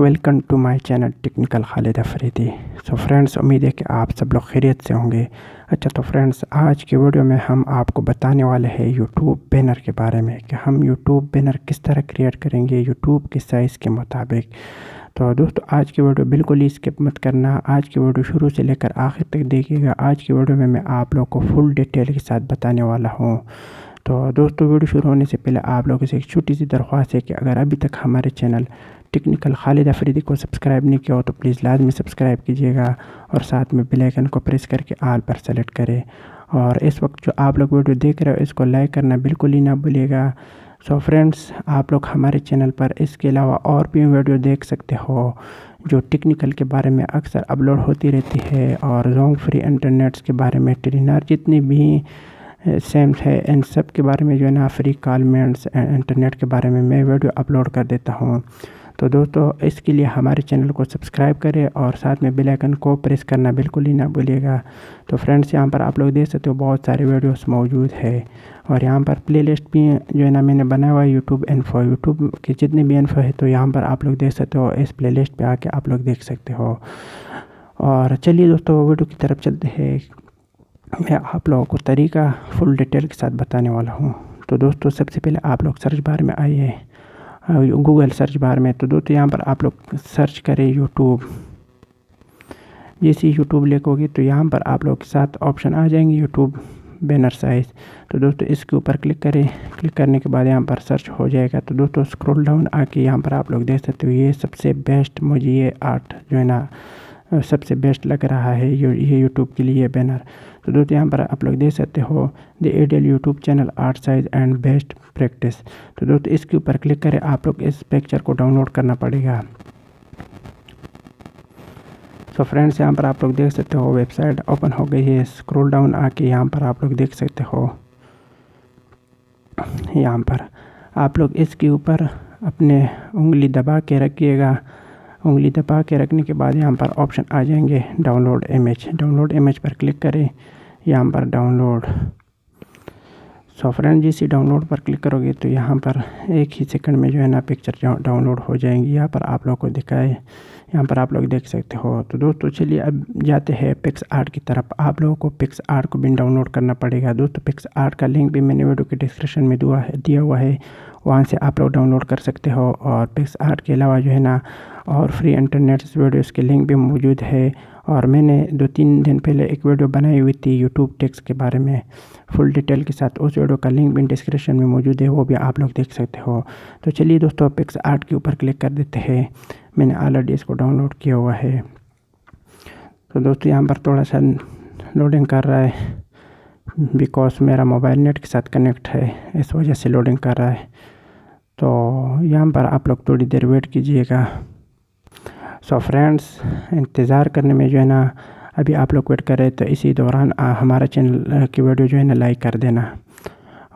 Welcome to my channel technical Khalid Afridi. So friends, उम्मीद है कि आप सब लोग खैरियत से होंगे। अच्छा तो फ्रेंड्स, आज के वीडियो में हम आपको बताने वाले हैं यूट्यूब बैनर के बारे में कि हम यूट्यूब बैनर किस तरह क्रिएट करेंगे यूट्यूब के साइज़ के मुताबिक। तो दोस्तों, आज की वीडियो बिल्कुल ही स्किप मत करना। आज की वीडियो शुरू से लेकर आखिर तक देखिएगा। आज की वीडियो में मैं आप लोग को फुल डिटेल के साथ बताने वाला हूँ। तो दोस्तों, वीडियो शुरू होने से पहले आप लोगों से एक छोटी सी दरख्वास्त है कि अगर अभी तक हमारे चैनल टेक्निकल खालिद अफरीदी को सब्सक्राइब नहीं किया हो तो प्लीज़ लाजमी सब्सक्राइब कीजिएगा और साथ में बेल आइकन को प्रेस करके ऑल पर सेलेक्ट करें। और इस वक्त जो आप लोग वीडियो देख रहे हो इसको लाइक करना बिल्कुल ही ना भूलिएगा। सो फ्रेंड्स, आप लोग हमारे चैनल पर इसके अलावा और भी वीडियो देख सकते हो जो टेक्निकल के बारे में अक्सर अपलोड होती रहती है, और जोंग फ्री इंटरनेट्स के बारे में, टेलीनॉर जितनी भी सेम है इन सब के बारे में जो है ना, फ्री कॉलमेंट्स इंटरनेट के बारे में मैं वीडियो अपलोड कर देता हूँ। तो दोस्तों, इसके लिए हमारे चैनल को सब्सक्राइब करें और साथ में बेल आइकन को प्रेस करना बिल्कुल ही ना भूलिएगा। तो फ्रेंड्स, यहाँ पर आप लोग देख सकते हो बहुत सारे वीडियोस मौजूद है, और यहाँ पर प्लेलिस्ट भी जो है ना मैंने बनाया हुआ है यूट्यूब की जितनी भी इन्फो है तो यहाँ पर आप लोग देख सकते हो। इस प्लेलिस्ट पे आके आप लोग देख सकते हो। और चलिए दोस्तों, वीडियो की तरफ चलते हैं। मैं आप लोगों को तरीका फुल डिटेल के साथ बताने वाला हूँ। तो दोस्तों, सबसे पहले आप लोग सर्च बार में आइए, गूगल सर्च बार में। तो दोस्तों, यहाँ पर आप लोग सर्च करें यूट्यूब। जैसे यूट्यूब लिखोगे तो यहाँ पर आप लोग के साथ ऑप्शन आ जाएंगे यूट्यूब बैनर साइज़। तो दोस्तों, इसके ऊपर क्लिक करें। क्लिक करने के बाद यहाँ पर सर्च हो जाएगा। तो दोस्तों, स्क्रॉल डाउन आके यहाँ पर आप लोग देख सकते हो ये सबसे बेस्ट, मुझे ये आर्ट जो है ना सबसे बेस्ट लग रहा है ये यूट्यूब के लिए बैनर। तो दोस्तों, यहाँ पर आप लोग देख सकते हो the ideal YouTube channel art size and best practice. तो दोस्तों, इसके ऊपर क्लिक करें। आप लोग इस पिक्चर को डाउनलोड करना पड़ेगा। तो फ्रेंड्स, यहाँ पर आप लोग देख सकते हो वेबसाइट ओपन हो गई है। स्क्रॉल डाउन आके यहाँ पर आप लोग देख सकते हो, यहाँ पर आप लोग इसके ऊपर अपने उंगली दबा के रखिएगा। उंगली दबा के रखने के बाद यहाँ पर ऑप्शन आ जाएंगे डाउनलोड इमेज। डाउनलोड इमेज पर क्लिक करें। यहाँ पर डाउनलोड। सो फ्रेंड, जिस डाउनलोड पर क्लिक करोगे तो यहाँ पर एक ही सेकंड में जो है ना पिक्चर डाउनलोड हो जाएंगी। यहाँ पर आप लोग को दिखाए, यहाँ पर आप लोग देख सकते हो। तो दोस्तों, चलिए अब जाते हैं पिक्स आर्ट की तरफ। आप लोगों को पिक्स आर्ट को भी डाउनलोड करना पड़ेगा। दोस्तों, पिक्स आर्ट का लिंक भी मैंने वीडियो के डिस्क्रिप्शन में दिया हुआ है, वहाँ से आप लोग डाउनलोड कर सकते हो। और पिक्स आर्ट के अलावा जो है ना और फ्री इंटरनेट वीडियोस के लिंक भी मौजूद है। और मैंने 2-3 दिन पहले एक वीडियो बनाई हुई थी यूट्यूब टेक्स्ट के बारे में फुल डिटेल के साथ। उस वीडियो का लिंक भी डिस्क्रिप्शन में मौजूद है, वो भी आप लोग देख सकते हो। तो चलिए दोस्तों, पिक्स आर्ट के ऊपर क्लिक कर देते हैं। मैंने ऑलरेडी इसको डाउनलोड किया हुआ है। तो दोस्तों, यहाँ पर थोड़ा सा लोडिंग कर रहा है बिकॉज मेरा मोबाइल नेट के साथ कनेक्ट है, इस वजह से लोडिंग कर रहा है। तो यहाँ पर आप लोग थोड़ी देर वेट कीजिएगा। सो फ्रेंड्स, इंतज़ार करने में जो है ना अभी आप लोग वेट कर रहे हैं, तो इसी दौरान हमारा चैनल की वीडियो जो है ना लाइक कर देना।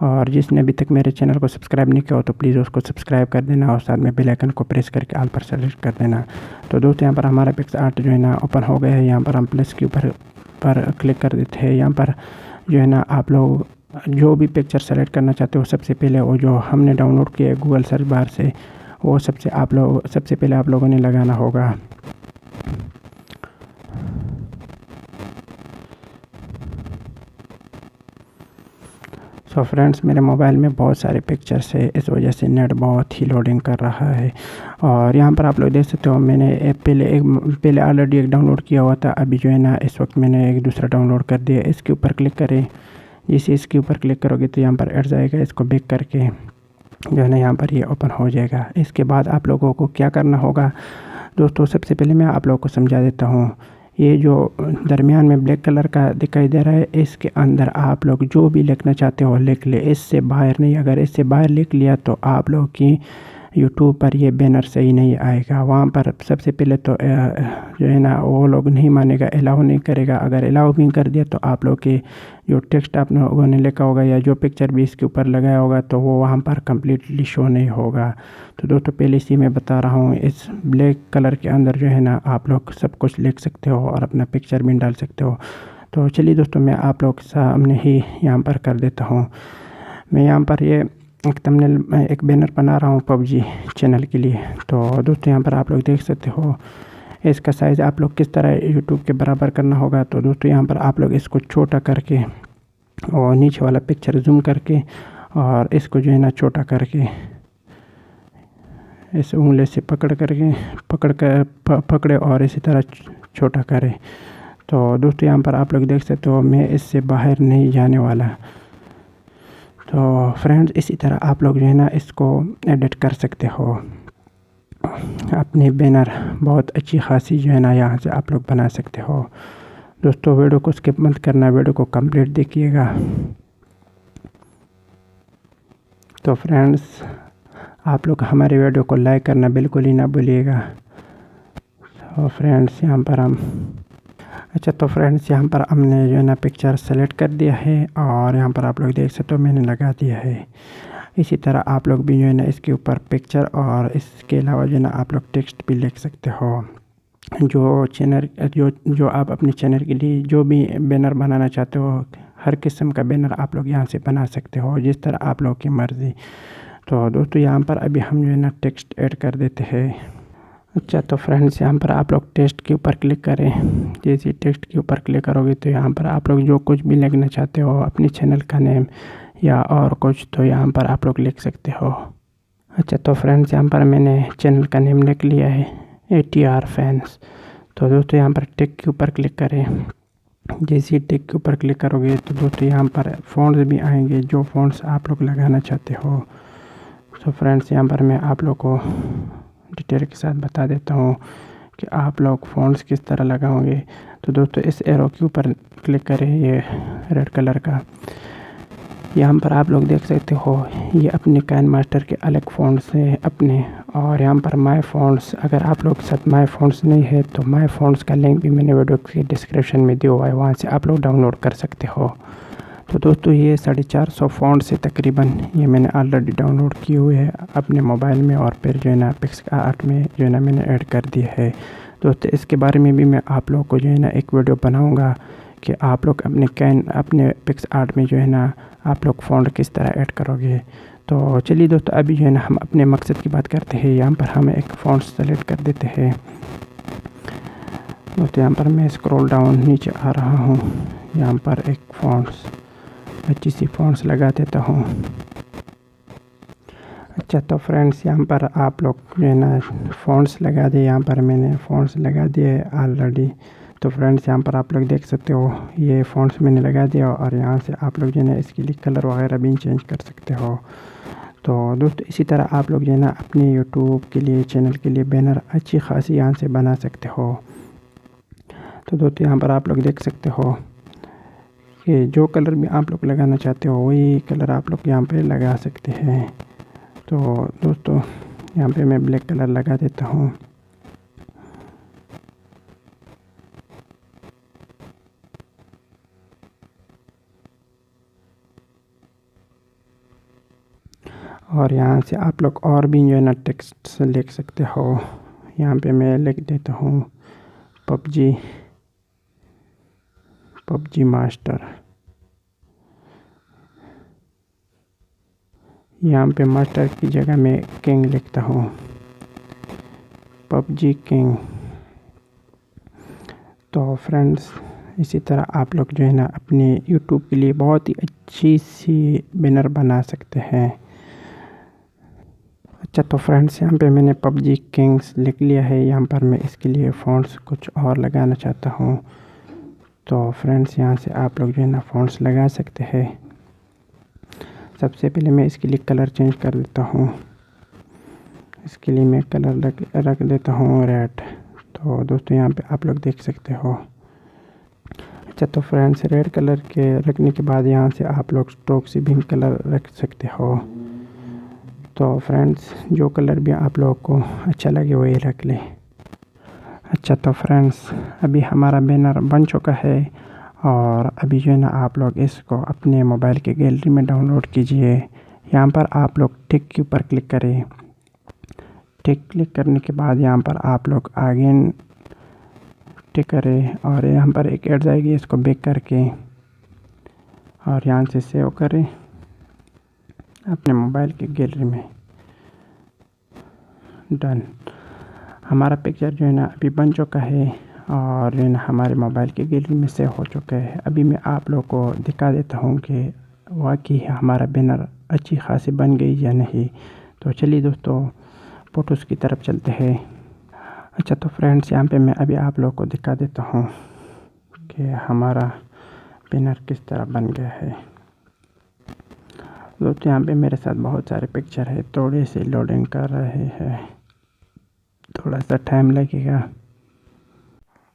और जिसने अभी तक मेरे चैनल को सब्सक्राइब नहीं किया हो तो प्लीज़ उसको सब्सक्राइब कर देना और साथ में बेल आइकन को प्रेस करके ऑल पर सेलेक्ट कर देना। तो दोस्तों, यहाँ पर हमारा पिक्स आर्ट जो है ना ओपन हो गया है। यहाँ पर हम प्लस के ऊपर क्लिक कर देते हैं। यहाँ पर जो है ना आप लोग जो भी पिक्चर सेलेक्ट करना चाहते हो, सबसे पहले वो जो हमने डाउनलोड किया है गूगल सर्च बार से, वो सबसे पहले आप लोगों ने लगाना होगा। सो फ्रेंड्स, मेरे मोबाइल में बहुत सारे पिक्चर्स है, इस वजह से नेट बहुत ही लोडिंग कर रहा है। और यहाँ पर आप लोग देख सकते हो मैंने पहले ऑलरेडी एक डाउनलोड किया हुआ था। अभी जो है ना इस वक्त मैंने एक दूसरा डाउनलोड कर दिया। इसके ऊपर क्लिक करें। जैसे इसके ऊपर क्लिक करोगे तो यहाँ पर ऐड जाएगा। इसको बैक करके जो है ना यहाँ पर ये ओपन हो जाएगा। इसके बाद आप लोगों को क्या करना होगा दोस्तों, सबसे पहले मैं आप लोगों को समझा देता हूँ। ये जो दरमियान में ब्लैक कलर का दिखाई दे रहा है, इसके अंदर आप लोग जो भी लिखना चाहते हो लिख ले, इससे बाहर नहीं। अगर इससे बाहर लिख लिया तो आप लोग की यूट्यूब पर ये बैनर सही नहीं आएगा। वहाँ पर सबसे पहले तो जो है ना वो लोग नहीं मानेगा, अलाउ नहीं करेगा। अगर अलाउ भी कर दिया तो आप लोग के जो टेक्स्ट आप लोगों ने लिखा होगा या जो पिक्चर भी इसके ऊपर लगाया होगा तो वो वहाँ पर कम्प्लीटली शो नहीं होगा। तो दोस्तों, पहले से मैं बता रहा हूँ, इस ब्लैक कलर के अंदर जो है ना आप लोग सब कुछ लिख सकते हो और अपना पिक्चर भी डाल सकते हो। तो चलिए दोस्तों, मैं आप लोग के सामने ही यहाँ पर कर देता हूँ। मैं यहाँ पर ये एक थंबनेल एक बैनर बना रहा हूँ पबजी चैनल के लिए। तो दोस्तों यहाँ पर आप लोग देख सकते हो इसका साइज़ आप लोग किस तरह यूट्यूब के बराबर करना होगा। तो दोस्तों यहाँ पर आप लोग इसको छोटा करके और नीचे वाला पिक्चर जूम करके और इसको जो है ना छोटा करके इस उंगली से पकड़े और इसी तरह छोटा करें। तो दोस्तों यहाँ पर आप लोग देख सकते हो मैं इससे बाहर नहीं जाने वाला। तो फ्रेंड्स इसी तरह आप लोग जो है ना इसको एडिट कर सकते हो। अपनी बैनर बहुत अच्छी खासी जो है ना यहाँ से आप लोग बना सकते हो। दोस्तों वीडियो को स्किप मत करना, वीडियो को कंप्लीट देखिएगा। तो फ्रेंड्स आप लोग हमारे वीडियो को लाइक करना बिल्कुल ही ना भूलिएगा। तो फ्रेंड्स यहाँ पर यहाँ पर हमने जो है ना पिक्चर सेलेक्ट कर दिया है और यहाँ पर आप लोग देख सकते हो मैंने लगा दिया है। इसी तरह आप लोग भी जो है ना इसके ऊपर पिक्चर और इसके अलावा जो है ना आप लोग टेक्स्ट भी लिख सकते हो। जो आप अपने चैनल के लिए जो भी बैनर बनाना चाहते हो, हर किस्म का बैनर आप लोग यहाँ से बना सकते हो जिस तरह आप लोग की मर्ज़ी। तो दोस्तों यहाँ पर अभी हम जो है ना टेक्स्ट ऐड कर देते हैं। अच्छा तो फ्रेंड्स यहाँ पर आप लोग टेक्स्ट के ऊपर क्लिक करें। जैसे टेक्स्ट के ऊपर क्लिक करोगे तो यहाँ पर आप लोग जो कुछ भी लिखना चाहते हो अपनी चैनल का नेम या और कुछ, तो यहाँ पर आप लोग लिख सकते हो। अच्छा तो फ्रेंड्स यहाँ पर मैंने चैनल का नेम लिख लिया है ATR फैंस। तो दोस्तों यहाँ पर टिक के ऊपर क्लिक करें। जैसे टिक के ऊपर क्लिक करोगे तो दोस्तों यहाँ पर फ़ॉन्ट्स भी आएंगे जो फ़ॉन्ट्स आप लोग लगाना चाहते हो। तो फ्रेंड्स यहाँ पर मैं आप लोग को डिटेल के साथ बता देता हूँ कि आप लोग फ़ॉन्ट्स किस तरह लगाओगे। तो दोस्तों इस एरो के ऊपर क्लिक करें, ये रेड कलर का, यहाँ पर आप लोग देख सकते हो ये अपने काइनमास्टर के अलग फ़ॉन्ट्स है अपने। और यहाँ पर माय फ़ॉन्ट्स, अगर आप लोग के साथ माय फ़ॉन्ट्स नहीं है तो माय फ़ॉन्ट्स का लिंक भी मैंने वीडियो के डिस्क्रिप्शन में दिया हुआ है, वहाँ से आप लोग डाउनलोड कर सकते हो। तो दोस्तों ये 450 फ़ॉन्ट्स है तकरीबन, ये मैंने ऑलरेडी डाउनलोड किए हुए हैं अपने मोबाइल में और फिर जो है ना PicsArt में जो है ना मैंने ऐड कर दिया है। दोस्तों इसके बारे में भी मैं आप लोग को जो है ना एक वीडियो बनाऊंगा कि आप लोग अपने PicsArt में जो है ना आप लोग फ़ॉन्ट किस तरह ऐड करोगे। तो चलिए दोस्तों अभी जो है ना हम अपने मकसद की बात करते हैं। यहाँ पर हम एक फ़ॉन्ट सेलेक्ट कर देते हैं। दोस्तों यहाँ पर मैं स्क्रॉल डाउन नीचे आ रहा हूँ, यहाँ पर एक फ़ॉन्ट्स अच्छी सी फ़ॉन्ट्स लगा देता हूँ। अच्छा तो फ्रेंड्स यहाँ पर आप लोग जो है ना फ़ॉन्ट्स लगा दिए, यहाँ पर मैंने फ़ॉन्ट्स लगा दिए ऑलरेडी। तो फ्रेंड्स यहाँ पर आप लोग देख सकते हो ये फ़ॉन्ट्स मैंने लगा दिया और यहाँ से आप लोग जो है ना इसके लिए कलर वगैरह भी चेंज कर सकते हो। तो दोस्तों इसी तरह आप लोग जो है ना अपने यूट्यूब के लिए चैनल के लिए बैनर अच्छी खासी यहाँ से बना सकते हो। तो दोस्तों यहाँ पर आप लोग देख सकते हो कि जो कलर भी आप लोग लगाना चाहते हो वही कलर आप लोग यहाँ पे लगा सकते हैं। तो दोस्तों यहाँ पे मैं ब्लैक कलर लगा देता हूँ। और यहाँ से आप लोग और भी जो है ना टेक्स्ट लिख सकते हो। यहाँ पे मैं लिख देता हूँ पबजी मास्टर। यहाँ पे मास्टर की जगह मैं किंग लिखता हूँ, पबजी किंग। तो फ्रेंड्स इसी तरह आप लोग जो है ना अपने YouTube के लिए बहुत ही अच्छी सी बैनर बना सकते हैं। अच्छा तो फ्रेंड्स यहाँ पे मैंने पबजी किंग्स लिख लिया है। यहाँ पर मैं इसके लिए फ़ॉन्ट्स कुछ और लगाना चाहता हूँ। तो फ्रेंड्स यहाँ से आप लोग जो है ना फ़ॉन्ट्स लगा सकते हैं। सबसे पहले मैं इसके लिए कलर चेंज कर देता हूँ। इसके लिए मैं कलर रख देता हूँ रेड। तो दोस्तों यहाँ पे आप लोग देख सकते हो। अच्छा तो फ्रेंड्स रेड कलर के रखने के बाद यहाँ से आप लोग स्ट्रोक से भी कलर रख सकते हो। तो फ्रेंड्स जो कलर भी आप लोग को अच्छा लगे वही रख ले। अच्छा तो फ्रेंड्स अभी हमारा बैनर बन चुका है और अभी जो है ना आप लोग इसको अपने मोबाइल के गैलरी में डाउनलोड कीजिए। यहाँ पर आप लोग टिक के ऊपर क्लिक करें। टिक क्लिक करने के बाद यहाँ पर आप लोग आगे टिक करें और यहाँ पर एक ऐड जाएगी, इसको बैक करके और यहाँ से सेव करें अपने मोबाइल की गैलरी में। डन। हमारा पिक्चर जो है ना अभी बन चुका है और हमारे मोबाइल की गैलरी में सेव हो चुका है। अभी मैं आप लोगों को दिखा देता हूँ कि वाकई हमारा बैनर अच्छी खासी बन गई या नहीं। तो चलिए दोस्तों फ़ोटोज़ की तरफ चलते हैं। अच्छा तो फ्रेंड्स यहाँ पे मैं अभी आप लोगों को दिखा देता हूँ कि हमारा बैनर किस तरह बन गया है। दोस्तों यहाँ पे मेरे साथ बहुत सारे पिक्चर है, थोड़ी सी लोडिंग कर रहे हैं, थोड़ा सा टाइम लगेगा।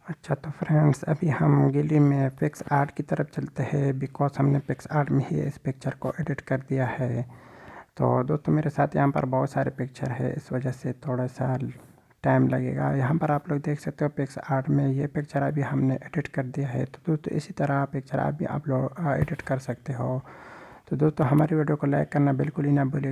अच्छा तो फ्रेंड्स अभी हम गैलरी में पिक्स आर्ट की तरफ चलते हैं, बिकॉज हमने पिक्स आर्ट में ही इस पिक्चर को एडिट कर दिया है। तो दोस्तों मेरे साथ यहाँ पर बहुत सारे पिक्चर है, इस वजह से थोड़ा सा टाइम लगेगा। यहाँ पर आप लोग देख सकते हो पिक्स आर्ट में ये पिक्चर अभी हमने एडिट कर दिया है। तो दोस्तों इसी तरह पिक्चर आप लोग एडिट कर सकते हो। तो दोस्तों हमारी वीडियो को लाइक करना बिल्कुल ही ना भूलिए।